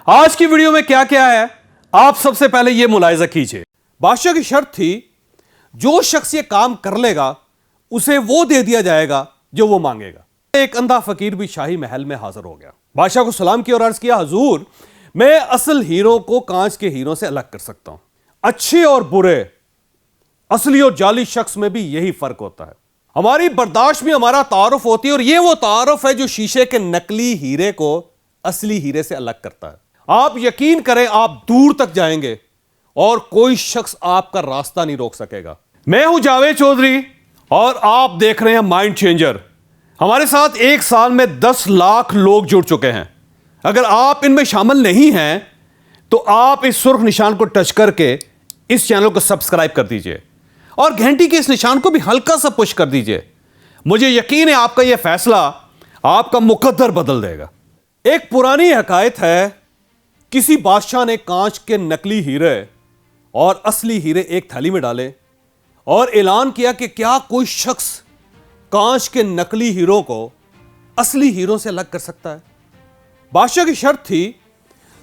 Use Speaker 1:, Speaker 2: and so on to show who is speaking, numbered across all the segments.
Speaker 1: आज की वीडियो में क्या क्या है, आप सबसे पहले यह मुलाहिजा कीजिए। बादशाह की शर्त थी, जो शख्स ये काम कर लेगा उसे वो दे दिया जाएगा जो वो मांगेगा। एक अंधा फकीर भी शाही महल में हाजिर हो गया। बादशाह को सलाम किया और अर्ज किया, हुजूर, मैं असल हीरो को कांच के हीरो से अलग कर सकता हूं। अच्छे और बुरे, असली और जाली शख्स में भी यही फर्क होता है। हमारी बर्दाश्त में हमारा तारुफ होती है और यह वो तारुफ है जो शीशे के नकली हीरे को असली हीरे से अलग करता है। आप यकीन करें, आप दूर तक जाएंगे और कोई शख्स आपका रास्ता नहीं रोक सकेगा। मैं हूं जावेद चौधरी और आप देख रहे हैं माइंड चेंजर। हमारे साथ एक साल में 10 लाख लोग जुड़ चुके हैं। अगर आप इनमें शामिल नहीं हैं तो आप इस सुर्ख निशान को टच करके इस चैनल को सब्सक्राइब कर दीजिए और घंटी के इस निशान को भी हल्का सा पुश कर दीजिए। मुझे यकीन है आपका यह फैसला आपका मुकद्दर बदल देगा। एक पुरानी हकायत है, किसी बादशाह ने कांच के नकली हीरे और असली हीरे एक थैली में डाले और ऐलान किया कि क्या कोई शख्स कांच के नकली हीरो को असली हीरो से अलग कर सकता है। बादशाह की शर्त थी,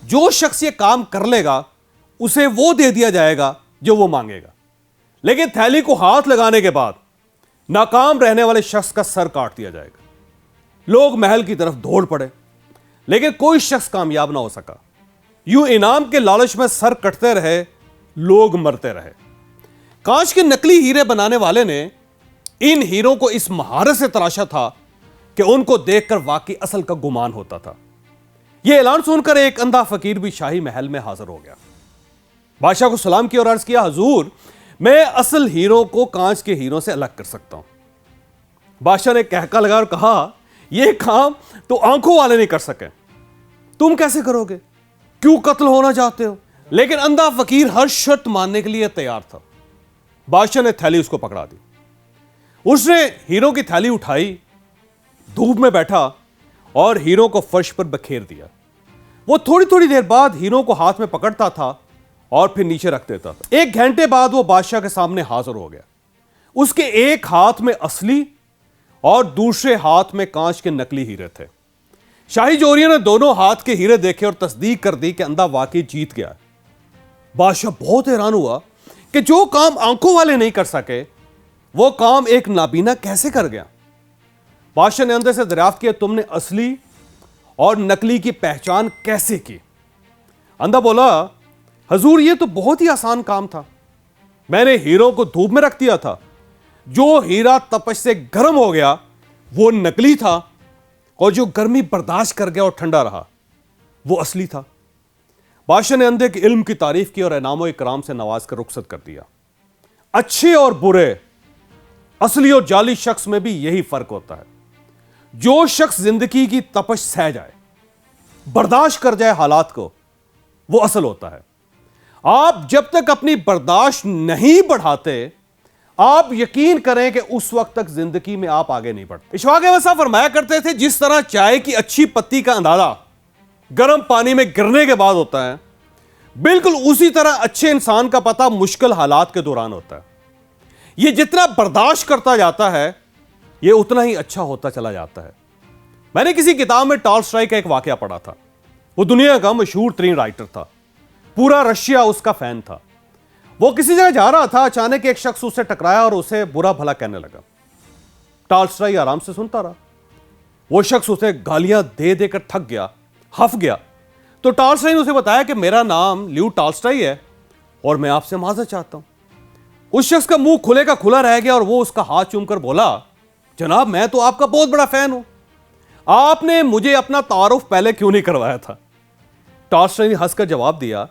Speaker 1: जो शख्स ये काम कर लेगा उसे वो दे दिया जाएगा जो वो मांगेगा। लेकिन थैली को हाथ लगाने के बाद नाकाम रहने वाले शख्स का सर काट दिया जाएगा। लोग महल की तरफ दौड़ पड़े, लेकिन कोई शख्स कामयाब ना हो सका। यूं इनाम के लालच में सर कटते रहे, लोग मरते रहे। कांच के नकली हीरे बनाने वाले ने इन हीरों को इस महारत से तराशा था कि उनको देखकर वाकई असल का गुमान होता था। यह ऐलान सुनकर एक अंधा फकीर भी शाही महल में हाजिर हो गया। बादशाह को सलाम किया और अर्ज किया, हुजूर, मैं असल हीरो को कांच के हीरो से अलग कर सकता हूं। बादशाह ने कहका लगा और कहा, यह काम तो आंखों वाले नहीं कर सके, तुम कैसे करोगे? क्यों कत्ल होना चाहते हो? लेकिन अंधा फकीर हर शर्त मानने के लिए तैयार था। बादशाह ने थैली उसको पकड़ा दी। उसने हीरो की थैली उठाई, धूप में बैठा और हीरो को फर्श पर बखेर दिया। वो थोड़ी थोड़ी देर बाद हीरो को हाथ में पकड़ता था और फिर नीचे रख देता था। 1 घंटे बाद वो बादशाह के सामने हाजिर हो गया। उसके एक हाथ में असली और दूसरे हाथ में कांच के नकली हीरे थे। शाही जोरियों ने दोनों हाथ के हीरे देखे और तस्दीक कर दी कि अंधा वाकई जीत गया। बादशाह बहुत हैरान हुआ कि जो काम आंखों वाले नहीं कर सके वो काम एक नाबीना कैसे कर गया। बादशाह ने अंधे से दरियाफ्त किया, तुमने असली और नकली की पहचान कैसे की? अंधा बोला, हुजूर, ये तो बहुत ही आसान काम था। मैंने हीरो को धूप में रख दिया था। जो हीरा तपश से गर्म हो गया वो नकली था और जो गर्मी बर्दाश्त कर गया और ठंडा रहा वो असली था। बादशाह ने अंधे के इल्म की तारीफ की और इनामो इकराम से नवाज कर रुखसत कर दिया। अच्छे और बुरे, असली और जाली शख्स में भी यही फर्क होता है। जो शख्स जिंदगी की तपश सह जाए, बर्दाश्त कर जाए हालात को, वो असल होता है। आप जब तक अपनी बर्दाश्त नहीं बढ़ाते, आप यकीन करें कि उस वक्त तक जिंदगी में आप आगे नहीं बढ़ते। इशफाक अहमद साहब फरमाया करते थे, जिस तरह चाय की अच्छी पत्ती का अंदाजा गर्म पानी में गिरने के बाद होता है, बिल्कुल उसी तरह अच्छे इंसान का पता मुश्किल हालात के दौरान होता है। यह जितना बर्दाश्त करता जाता है यह उतना ही अच्छा होता चला जाता है। मैंने किसी किताब में टॉल्स्टॉय का एक वाकया पढ़ा था। वो दुनिया का मशहूर तरीन राइटर था, पूरा रशिया उसका फैन था। वो किसी जगह जा रहा था, अचानक एक शख्स उससे टकराया और उसे बुरा भला कहने लगा। टॉल्स्टॉय आराम से सुनता रहा। वो शख्स उसे गालियां दे देकर थक गया, हफ गया। तो टॉल्स्टॉय ने उसे बताया कि मेरा नाम ल्यू टॉल्स्टॉय है और मैं आपसे माजरत चाहता हूं। उस शख्स का मुंह खुले का खुला रह गया और वो उसका हाथ चूमकर बोला, जनाब, मैं तो आपका बहुत बड़ा फैन हूं, आपने मुझे अपना तारुफ पहले क्यों नहीं करवाया था? टॉल्स्टॉय ने हंसकर जवाब दिया,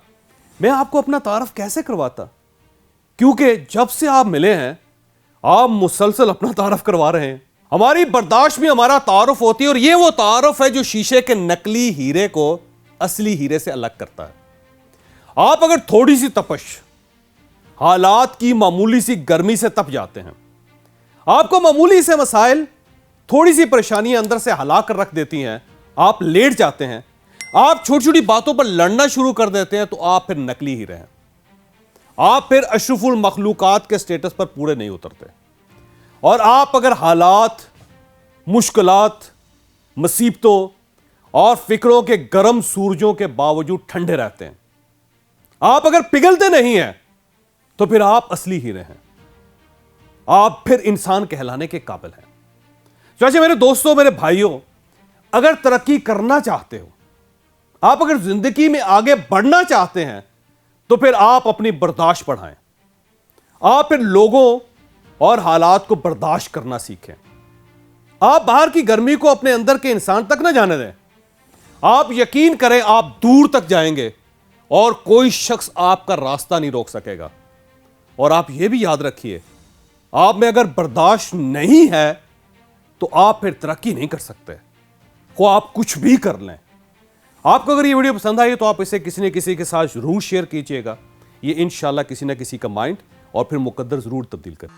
Speaker 1: मैं आपको अपना तारुफ कैसे करवाता, क्योंकि जब से आप मिले हैं आप मुसलसल अपना तारुफ करवा रहे हैं। हमारी बर्दाश्त में हमारा तारुफ होती है और यह वो तारुफ है जो शीशे के नकली हीरे को असली हीरे से अलग करता है। आप अगर थोड़ी सी तपश, हालात की मामूली सी गर्मी से तप जाते हैं, आपको मामूली से मसाइल, थोड़ी सी परेशानियां अंदर से हला कर रख देती हैं, आप लेट जाते हैं, आप छोटी छोटी बातों पर लड़ना शुरू कर देते हैं, तो आप फिर नकली हीरे हैं। आप फिर अशरफुल मखलूकात के स्टेटस पर पूरे नहीं उतरते। और आप अगर हालात, मुश्किलात, मुसीबतों और फिक्रों के गर्म सूरजों के बावजूद ठंडे रहते हैं। आप अगर पिघलते नहीं हैं तो फिर आप असली हीरे हैं, आप फिर इंसान कहलाने के काबिल हैं। वैसे मेरे दोस्तों, मेरे भाइयों, अगर तरक्की करना चाहते हो, आप अगर जिंदगी में आगे बढ़ना चाहते हैं, तो फिर आप अपनी बर्दाश्त बढ़ाएं। आप फिर लोगों और हालात को बर्दाश्त करना सीखें। आप बाहर की गर्मी को अपने अंदर के इंसान तक ना जाने दें। आप यकीन करें, आप दूर तक जाएंगे और कोई शख्स आपका रास्ता नहीं रोक सकेगा। और आप यह भी याद रखिए, आप में अगर बर्दाश्त नहीं है तो आप फिर तरक्की नहीं कर सकते, को आप कुछ भी कर लें। आपको अगर ये वीडियो पसंद आई तो आप इसे किसी न किसी के साथ जरूर शेयर कीजिएगा। ये इंशाल्लाह किसी न किसी का माइंड और फिर मुकद्दर जरूर तब्दील करें।